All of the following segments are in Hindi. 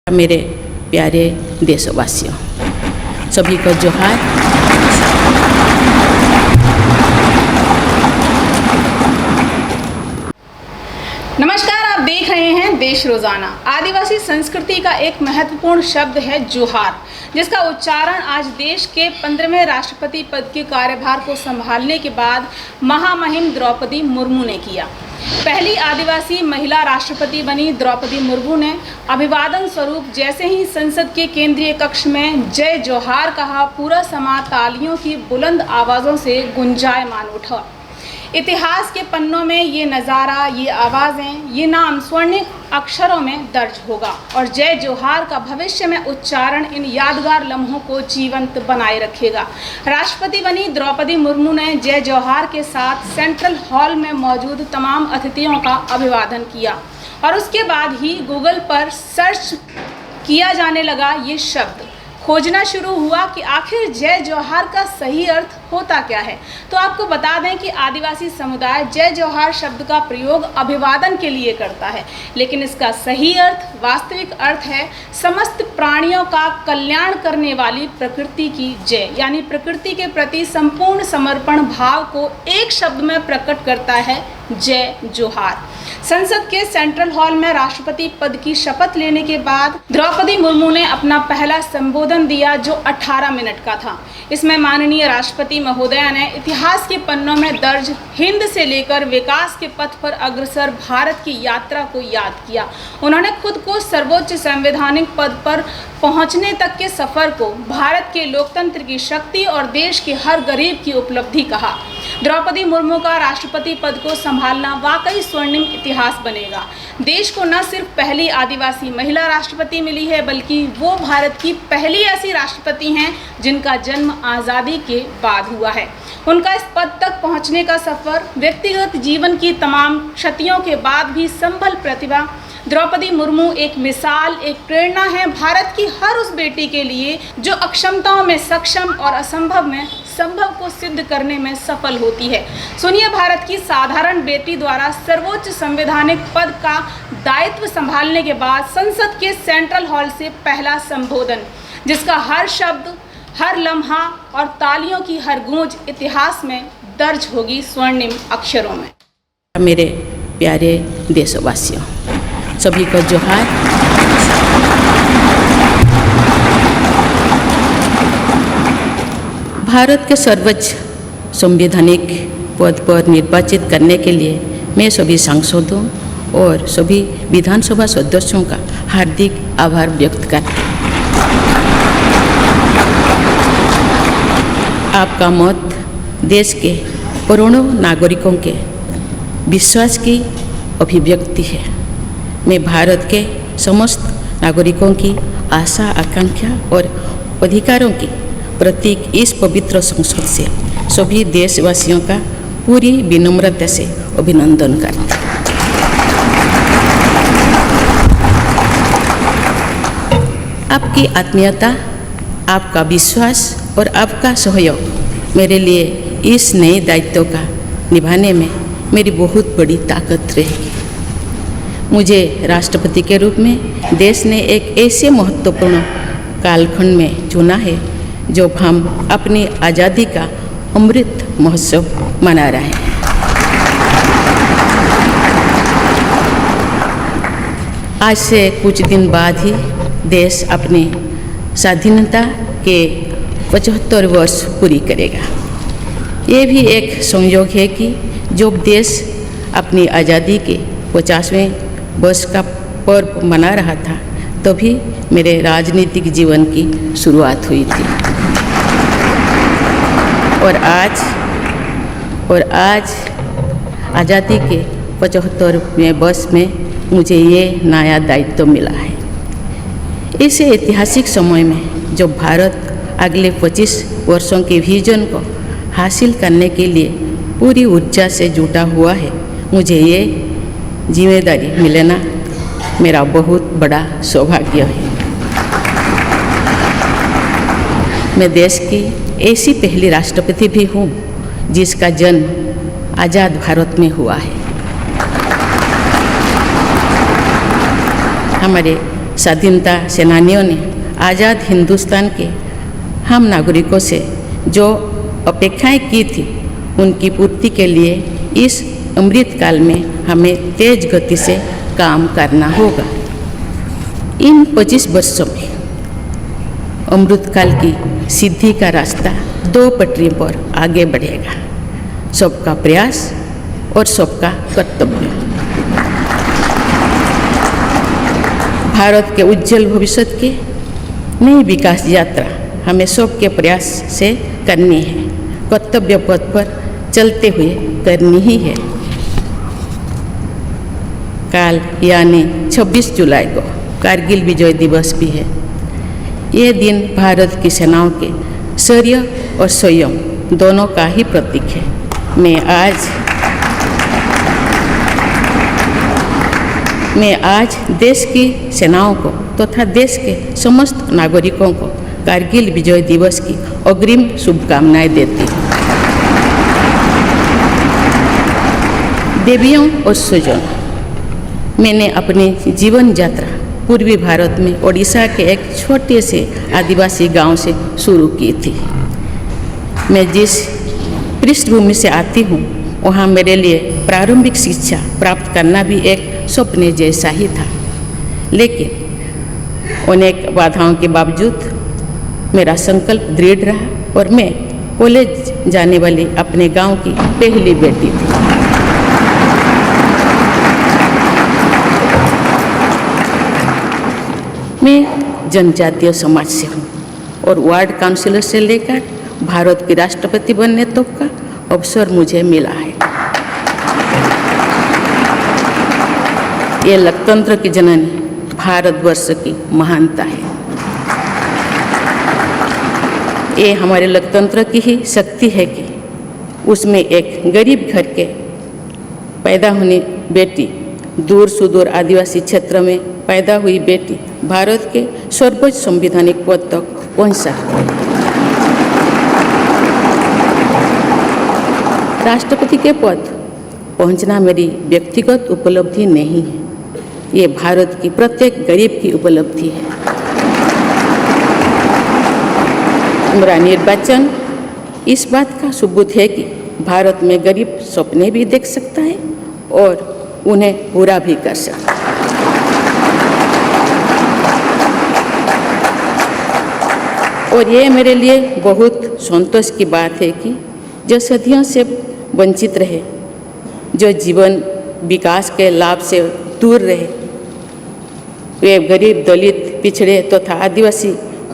मेरे प्यारे देशवासियों, सभी को जोहार। नमस्कार, आप देख रहे हैं देश रोजाना। आदिवासी संस्कृति का एक महत्वपूर्ण शब्द है जोहार, जिसका उच्चारण आज देश के 15वें राष्ट्रपति पद के कार्यभार को संभालने के बाद महामहिम द्रौपदी मुर्मू ने किया। पहली आदिवासी महिला राष्ट्रपति बनी द्रौपदी मुर्मू ने अभिवादन स्वरूप जैसे ही संसद के केंद्रीय कक्ष में जय जोहार कहा, पूरा समाज तालियों की बुलंद आवाज़ों से गुंजायमान उठा। इतिहास के पन्नों में ये नज़ारा, ये आवाज़ें, ये नाम स्वर्णिम अक्षरों में दर्ज होगा और जय जोहार का भविष्य में उच्चारण इन यादगार लम्हों को जीवंत बनाए रखेगा। राष्ट्रपति बनी द्रौपदी मुर्मू ने जय जोहार के साथ सेंट्रल हॉल में मौजूद तमाम अतिथियों का अभिवादन किया और उसके बाद ही गूगल पर सर्च किया जाने लगा ये शब्द। खोजना शुरू हुआ कि आखिर जय जोहार का सही अर्थ होता क्या है। तो आपको बता दें कि आदिवासी समुदाय जय जोहार शब्द का प्रयोग अभिवादन के लिए करता है, लेकिन इसका सही अर्थ, वास्तविक अर्थ है समस्त प्राणियों का कल्याण करने वाली प्रकृति की जय, यानी प्रकृति के प्रति संपूर्ण समर्पण भाव को एक शब्द में प्रकट करता है जय जोहार। संसद के सेंट्रल हॉल में राष्ट्रपति पद की शपथ लेने के बाद द्रौपदी मुर्मू ने अपना पहला संबोधन दिया, जो 18 मिनट का था। इसमें माननीय राष्ट्रपति महोदया ने इतिहास के पन्नों में दर्ज हिंद से लेकर विकास के पथ पर अग्रसर भारत की यात्रा को याद किया। उन्होंने खुद को सर्वोच्च संवैधानिक पद पर पहुंचने तक के सफर को भारत के लोकतंत्र की शक्ति और देश के हर गरीब की उपलब्धि कहा। द्रौपदी मुर्मू का राष्ट्रपति पद को संभालना वाकई स्वर्णिम इतिहास बनेगा। देश को न सिर्फ पहली आदिवासी महिला राष्ट्रपति मिली है, बल्कि वो भारत की पहली ऐसी राष्ट्रपति हैं जिनका जन्म आज़ादी के बाद हुआ है। उनका इस पद तक पहुंचने का सफर, व्यक्तिगत जीवन की तमाम क्षतियों के बाद भी संभल प्रतिभा, द्रौपदी मुर्मू एक मिसाल, एक प्रेरणा है भारत की हर उस बेटी के लिए जो अक्षमताओं में सक्षम और असंभव में संभव को सिद्ध करने में सफल होती है। सुनिए भारत की साधारण बेटी द्वारा सर्वोच्च संवैधानिक पद का दायित्व संभालने के बाद संसद के सेंट्रल हॉल से पहला संबोधन, जिसका हर शब्द, हर लम्हा और तालियों की हर गूंज इतिहास में दर्ज होगी स्वर्णिम अक्षरों में। मेरे प्यारे देशवासियों, सभी को जोहार। भारत के सर्वोच्च संवैधानिक पद पर निर्वाचित करने के लिए मैं सभी सांसदों और सभी विधानसभा सदस्यों का हार्दिक आभार व्यक्त करती हूँ। आपका मत देश के करोड़ों नागरिकों के विश्वास की अभिव्यक्ति है। मैं भारत के समस्त नागरिकों की आशा, आकांक्षा और अधिकारों की प्रतीक इस पवित्र संसद से सभी देशवासियों का पूरी विनम्रता से अभिनंदन करते हैं। आपकी आत्मीयता, आपका विश्वास और आपका सहयोग मेरे लिए इस नए दायित्व का निभाने में मेरी बहुत बड़ी ताकत रहेगी। मुझे राष्ट्रपति के रूप में देश ने एक ऐसे महत्वपूर्ण कालखंड में चुना है जब हम अपनी आज़ादी का अमृत महोत्सव मना रहे हैं। आज से कुछ दिन बाद ही देश अपनी स्वाधीनता के 75 वर्ष पूरी करेगा। ये भी एक संयोग है कि जब देश अपनी आज़ादी के 50वें वर्ष का पर्व मना रहा था, तभी मेरे राजनीतिक जीवन की शुरुआत हुई थी। और आज आज़ादी के 75वें वर्ष में मुझे ये नया दायित्व मिला है। इस ऐतिहासिक समय में जब भारत अगले 25 वर्षों के विजन को हासिल करने के लिए पूरी ऊर्जा से जुटा हुआ है, मुझे ये जिम्मेदारी मिलना मेरा बहुत बड़ा सौभाग्य है। मैं देश की ऐसी पहली राष्ट्रपति भी हूँ जिसका जन्म आज़ाद भारत में हुआ है। हमारे स्वाधीनता सेनानियों ने आज़ाद हिंदुस्तान के हम नागरिकों से जो अपेक्षाएं की थी उनकी पूर्ति के लिए इस अमृत काल में हमें तेज गति से काम करना होगा। इन 25 वर्षों में अमृतकाल की सिद्धि का रास्ता 2 पटरियों पर आगे बढ़ेगा, सबका प्रयास और सबका कर्तव्य। भारत के उज्जवल भविष्य की नई विकास यात्रा हमें सबके प्रयास से करनी है, कर्तव्य पथ पर चलते हुए करनी ही है। कल यानी 26 जुलाई को कारगिल विजय दिवस भी है। ये दिन भारत की सेनाओं के शौर्य और संयम दोनों का ही प्रतीक है। मैं आज देश की सेनाओं को तथा देश के समस्त नागरिकों को कारगिल विजय दिवस की अग्रिम शुभकामनाएं देती हूँ। देवियों और स्वजनों, मैंने अपनी जीवन यात्रा पूर्वी भारत में ओडिशा के एक छोटे से आदिवासी गांव से शुरू की थी। मैं जिस पृष्ठभूमि से आती हूँ वहाँ मेरे लिए प्रारंभिक शिक्षा प्राप्त करना भी एक सपने जैसा ही था, लेकिन अनेक बाधाओं के बावजूद मेरा संकल्प दृढ़ रहा और मैं कॉलेज जाने वाली अपने गांव की पहली बेटी थी। मैं जनजातीय समाज से हूँ और वार्ड काउंसिलर से लेकर भारत के राष्ट्रपति बनने तक का अवसर मुझे मिला है। ये लोकतंत्र की जननी भारतवर्ष की महानता है। ये हमारे लोकतंत्र की ही शक्ति है कि उसमें एक गरीब घर के पैदा होने बेटी, दूर सुदूर आदिवासी क्षेत्र में पैदा हुई बेटी भारत के सर्वोच्च संवैधानिक पद तक पहुंच सकती है। राष्ट्रपति के पद पहुंचना मेरी व्यक्तिगत उपलब्धि नहीं है, ये भारत की प्रत्येक गरीब की उपलब्धि है। मेरा निर्वाचन इस बात का सबूत है कि भारत में गरीब सपने भी देख सकता है और उन्हें पूरा भी कर सकता है। और ये मेरे लिए बहुत संतोष की बात है कि जो सदियों से वंचित रहे, जो जीवन विकास के लाभ से दूर रहे, वे गरीब, दलित, पिछड़े तथा आदिवासी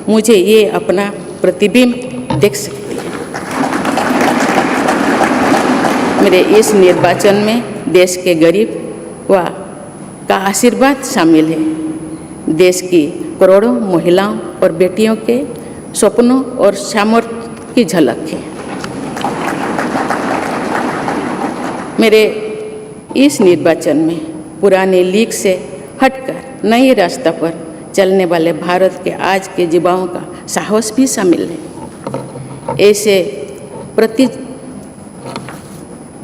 मुझे ये अपना प्रतिबिंब देख सकते हैं। मेरे इस निर्वाचन में देश के गरीब व का आशीर्वाद शामिल है। देश की करोड़ों महिलाओं और बेटियों के सपनों और सामर्थ्य की झलक है। मेरे इस निर्वाचन में पुराने लीग से हटकर नए रास्ते पर चलने वाले भारत के आज के युवाओं का साहस भी शामिल है। ऐसे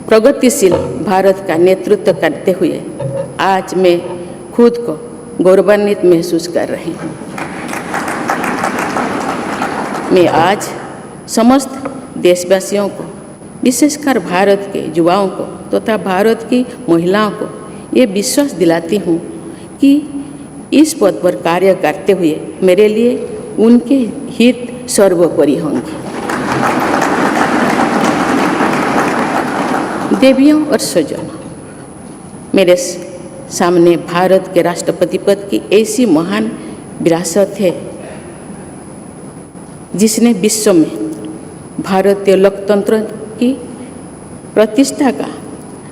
प्रगतिशील भारत का नेतृत्व करते हुए आज मैं खुद को गौरवान्वित महसूस कर रही हूँ। मैं आज समस्त देशवासियों को, विशेषकर भारत के युवाओं को तथा भारत की महिलाओं को ये विश्वास दिलाती हूँ कि इस पद पर कार्य करते हुए मेरे लिए उनके हित सर्वोपरि होंगे। देवियों और स्वजनों, मेरे सामने भारत के राष्ट्रपति पद की ऐसी महान विरासत है जिसने विश्व में भारतीय लोकतंत्र की प्रतिष्ठा का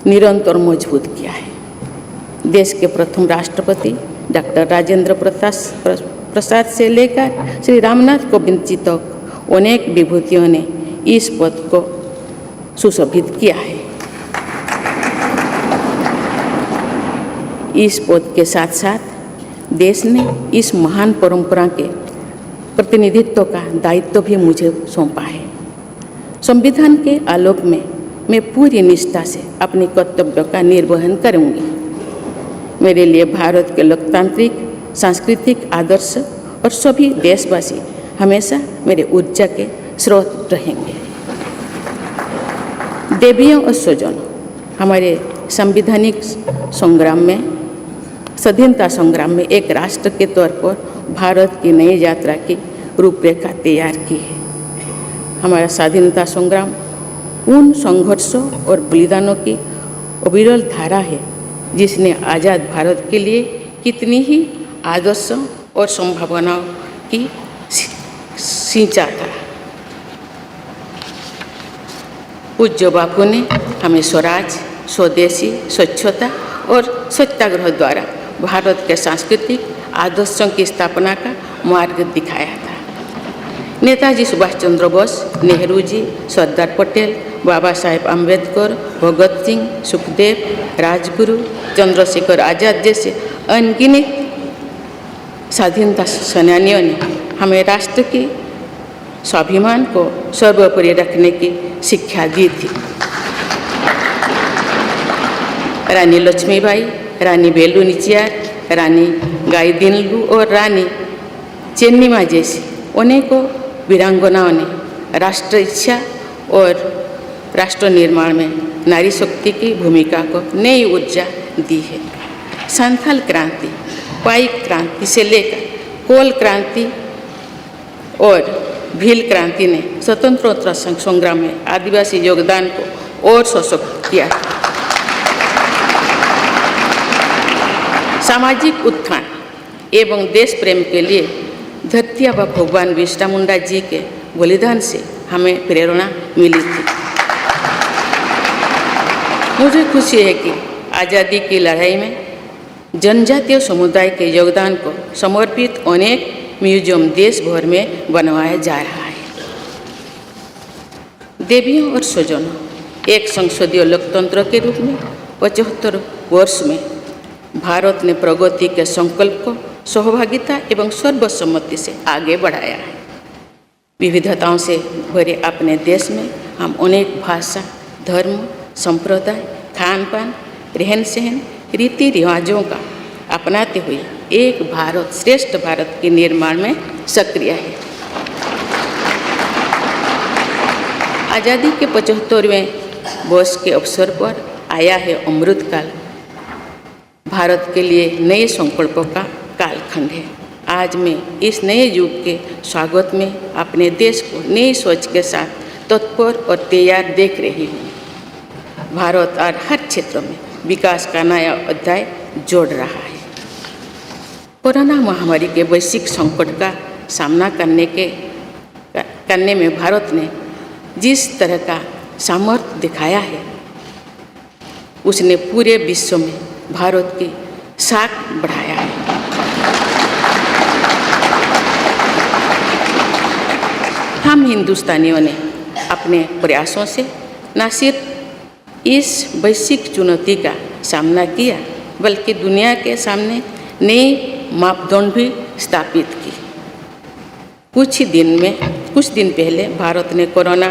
निरंतर मजबूत किया है। देश के प्रथम राष्ट्रपति डॉक्टर राजेंद्र प्रसाद से लेकर श्री रामनाथ कोविंद जी तक अनेक विभूतियों ने इस पद को सुशोभित किया है। इस पद के साथ साथ देश ने इस महान परंपरा के प्रतिनिधित्व का दायित्व भी मुझे सौंपा है। संविधान के आलोक में मैं पूरी निष्ठा से अपने कर्तव्यों का निर्वहन करूंगी। मेरे लिए भारत के लोकतांत्रिक सांस्कृतिक आदर्श और सभी देशवासी हमेशा मेरे ऊर्जा के स्रोत रहेंगे। देवियों और स्वजनों, हमारे संवैधानिक संग्राम में, स्वाधीनता संग्राम में एक राष्ट्र के तौर पर भारत की नई यात्रा की रूपरेखा तैयार की है। हमारा स्वाधीनता संग्राम उन संघर्षों और बलिदानों की अविरल धारा है जिसने आज़ाद भारत के लिए कितनी ही आदर्शों और संभावनाओं की सिंचा था। पूज्य बापू ने हमें स्वराज, स्वदेशी, स्वच्छता और सत्याग्रह द्वारा भारत के सांस्कृतिक आदर्शों की स्थापना का मार्ग दिखाया था। नेताजी सुभाष चंद्र बोस, नेहरू जी, सरदार पटेल, बाबा साहेब अम्बेडकर, भगत सिंह, सुखदेव, राजगुरु, चंद्रशेखर आज़ाद जैसे अनगिनत स्वाधीनता सेनानियों ने हमें राष्ट्र की स्वाभिमान को सर्वोपरि रखने की शिक्षा दी थी। रानी लक्ष्मीबाई, रानी वेलु नाचियार, रानी गाइदिन्लु और रानी चेन्निमा जैसी अनेकों वीरांगनाओं ने राष्ट्र इच्छा और राष्ट्र निर्माण में नारी शक्ति की भूमिका को नई ऊर्जा दी है। संथाल क्रांति, पाइक क्रांति से लेकर कोल क्रांति और भील क्रांति ने स्वतंत्रता संग्राम में आदिवासी योगदान को और सशक्त किया। सामाजिक उत्थान एवं देश प्रेम के लिए धरती आबा भगवान बिरसा मुंडा जी के बलिदान से हमें प्रेरणा मिली थी। मुझे खुशी है कि आज़ादी की लड़ाई में जनजातीय समुदाय के योगदान को समर्पित अनेक म्यूजियम देश भर में बनवाया जा रहा है। देवियों और स्वजनों, एक संसदीय लोकतंत्र के रूप में 75 वर्ष में भारत ने प्रगति के संकल्प को सहभागिता एवं सर्वसम्मति से आगे बढ़ाया है। विविधताओं से भरे अपने देश में हम अनेक भाषा, धर्म, संप्रदाय, खान पान, रहन सहन, रीति रिवाजों का अपनाते हुए एक भारत श्रेष्ठ भारत के निर्माण में सक्रिय है। आज़ादी के 75वें वर्ष के अवसर पर आया है अमृतकाल। भारत के लिए नए संकल्पों का कालखंड है। आज मैं इस नए युग के स्वागत में अपने देश को नई सोच के साथ तत्पर और तैयार देख रही हूँ। भारत आज हर क्षेत्र में विकास का नया अध्याय जोड़ रहा है। कोरोना महामारी के वैश्विक संकट का सामना करने में भारत ने जिस तरह का सामर्थ्य दिखाया है, उसने पूरे विश्व में भारत की साख बढ़ाया है। हम हिंदुस्तानियों ने अपने प्रयासों से न सिर्फ इस वैश्विक चुनौती का सामना किया, बल्कि दुनिया के सामने नए मापदंड भी स्थापित की। कुछ दिन पहले भारत ने कोरोना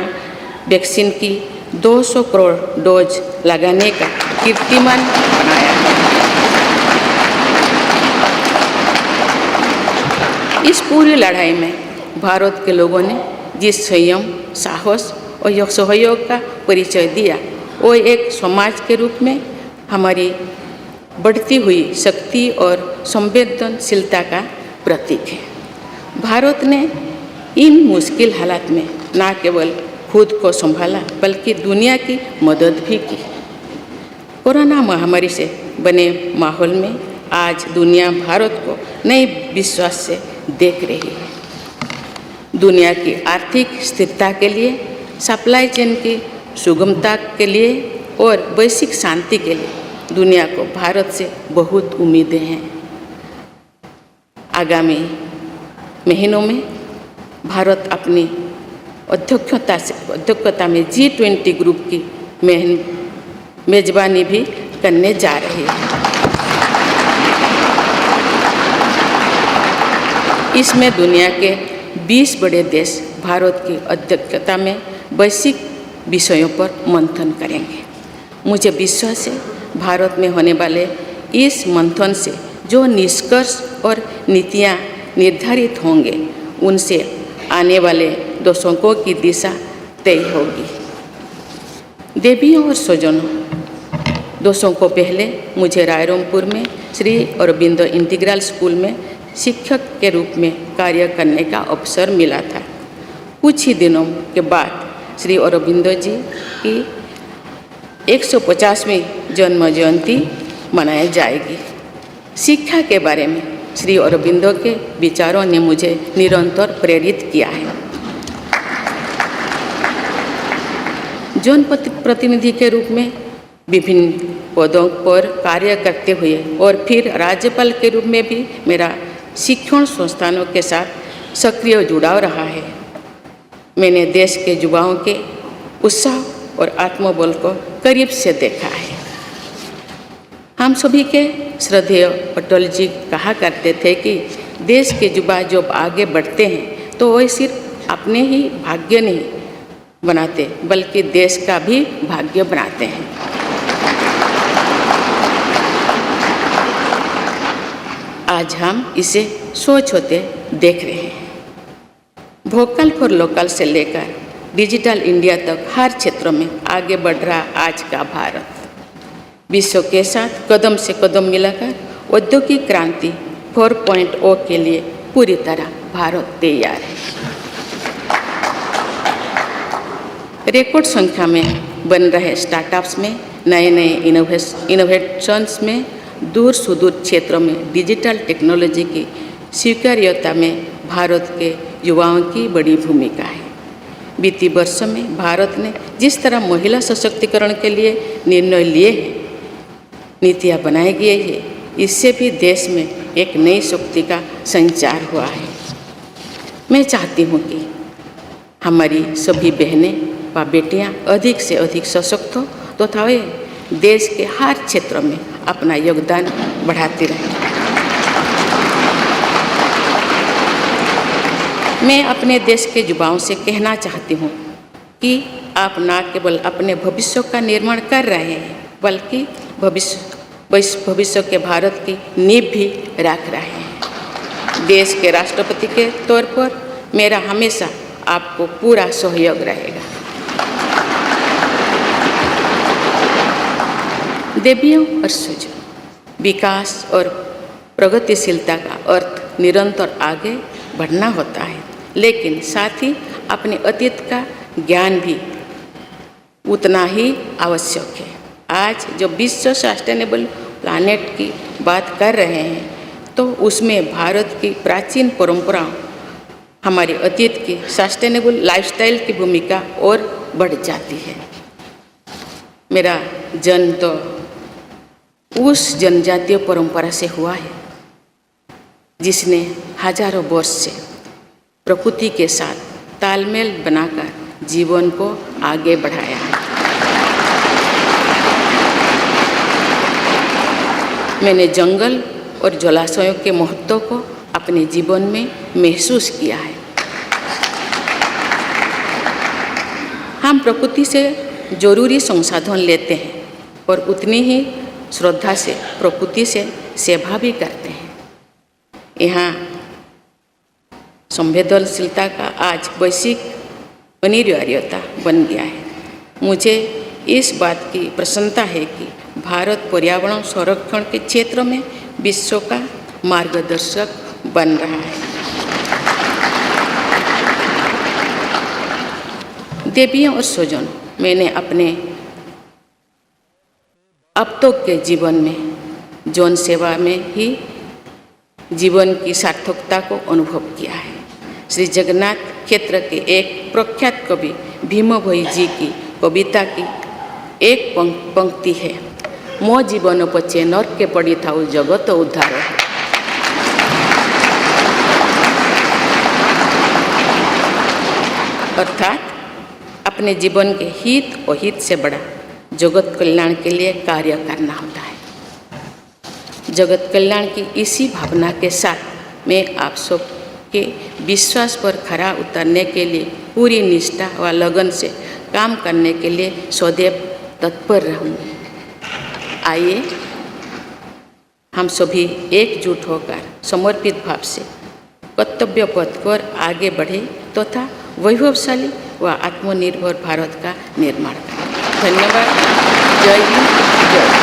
वैक्सीन की 200 करोड़ डोज लगाने का कीर्तिमान बनाया है। इस पूरी लड़ाई में भारत के लोगों ने जिस संयम, साहस और सहयोग का परिचय दिया, वो एक समाज के रूप में हमारी बढ़ती हुई शक्ति और संवेदनशीलता का प्रतीक है। भारत ने इन मुश्किल हालात में न केवल खुद को संभाला, बल्कि दुनिया की मदद भी की। कोरोना महामारी से बने माहौल में आज दुनिया भारत को नए विश्वास से देख रही है। दुनिया की आर्थिक स्थिरता के लिए, सप्लाई चेन की सुगमता के लिए और वैश्विक शांति के लिए दुनिया को भारत से बहुत उम्मीदें हैं। आगामी महीनों में भारत अपनी अध्यक्षता में G20 ग्रुप की मेजबानी भी करने जा रही है। इसमें दुनिया के 20 बड़े देश भारत की अध्यक्षता में वैश्विक विषयों पर मंथन करेंगे। मुझे विश्वास है भारत में होने वाले इस मंथन से जो निष्कर्ष और नीतियाँ निर्धारित होंगे उनसे आने वाले दशकों की दिशा तय होगी। देवियों और स्वजनों, दशकों पहले मुझे रायरंगपुर में श्री अरबिंदो इंटीग्रल स्कूल में शिक्षक के रूप में कार्य करने का अवसर मिला था। कुछ ही दिनों के बाद श्री अरबिंदो जी की 150वीं जन्म जयंती मनाई जाएगी। शिक्षा के बारे में श्री अरबिंदो के विचारों ने मुझे निरंतर प्रेरित किया है। जन प्रतिनिधि के रूप में विभिन्न पदों पर कार्य करते हुए और फिर राज्यपाल के रूप में भी मेरा शिक्षण संस्थानों के साथ सक्रिय जुड़ाव रहा है। मैंने देश के युवाओं के उत्साह और आत्मबल को करीब से देखा है। हम सभी के श्रद्धेय अटल जी कहा करते थे कि देश के युवा जब आगे बढ़ते हैं तो वह सिर्फ अपने ही भाग्य नहीं बनाते बल्कि देश का भी भाग्य बनाते हैं। आज हम इसे सोच होते देख रहे हैं। वोकल फॉर लोकल से लेकर डिजिटल इंडिया तक हर क्षेत्र में आगे बढ़ रहा आज का भारत विश्व के साथ कदम से कदम मिलाकर औद्योगिक क्रांति 4.0 के लिए पूरी तरह भारत तैयार है। रिकॉर्ड संख्या में बन रहे स्टार्टअप्स में नए नए इनोवेशंस में दूर सुदूर क्षेत्रों में डिजिटल टेक्नोलॉजी की स्वीकार्यता में भारत के युवाओं की बड़ी भूमिका है। बीती वर्षों में भारत ने जिस तरह महिला सशक्तिकरण के लिए निर्णय लिए हैं, नीतियाँ बनाई गई है, इससे भी देश में एक नई शक्ति का संचार हुआ है। मैं चाहती हूँ कि हमारी सभी बहनें व बेटियाँ अधिक से अधिक सशक्त हो तथा वे देश के हर क्षेत्र में अपना योगदान बढ़ाती रहें। मैं अपने देश के युवाओं से कहना चाहती हूँ कि आप न केवल अपने भविष्य का निर्माण कर रहे हैं बल्कि भविष्य के भारत की नींव भी रख रहे हैं। देश के राष्ट्रपति के तौर पर मेरा हमेशा आपको पूरा सहयोग रहेगा। देवियों और स्वजनों, विकास और प्रगतिशीलता का अर्थ निरंतर आगे बढ़ना होता है, लेकिन साथ ही अपने अतीत का ज्ञान भी उतना ही आवश्यक है। आज जब विश्व सस्टेनेबल प्लानेट की बात कर रहे हैं तो उसमें भारत की प्राचीन परंपराओं, हमारे अतीत की सस्टेनेबल लाइफस्टाइल की भूमिका और बढ़ जाती है। मेरा जन्म तो उस जनजातीय परंपरा से हुआ है जिसने हजारों वर्ष से प्रकृति के साथ तालमेल बनाकर जीवन को आगे बढ़ाया है। मैंने जंगल और जलाशयों के महत्व को अपने जीवन में महसूस किया है। हम प्रकृति से जरूरी संसाधन लेते हैं और उतनी ही श्रद्धा से प्रकृति से सेवा भी करते हैं। यहाँ संवेदनशीलता का आज वैश्विक अनिवार्यता बन गया है। मुझे इस बात की प्रसन्नता है कि भारत पर्यावरण संरक्षण के क्षेत्र में विश्व का मार्गदर्शक बन रहा है। देवियों और स्वजनों, मैंने अपने अब तक के जीवन में जन सेवा में ही जीवन की सार्थकता को अनुभव किया है। श्री जगन्नाथ क्षेत्र के एक प्रख्यात कवि भीम भोई जी की कविता की एक पंक्ति है, मो जीवन पचे नर्क के पड़ी था जगत उद्धार है। अर्थात अपने जीवन के हित और हित से बड़ा जगत कल्याण के लिए कार्य करना होता है। जगत कल्याण की इसी भावना के साथ मैं आप सब के विश्वास पर खरा उतरने के लिए पूरी निष्ठा व लगन से काम करने के लिए सदैव तत्पर रहूँगी। आइए हम सभी एकजुट होकर समर्पित भाव से कर्तव्य पथ पर आगे बढ़े तथा वैभवशाली व आत्मनिर्भर भारत का निर्माण करें। धन्यवाद। जय हिंद, जय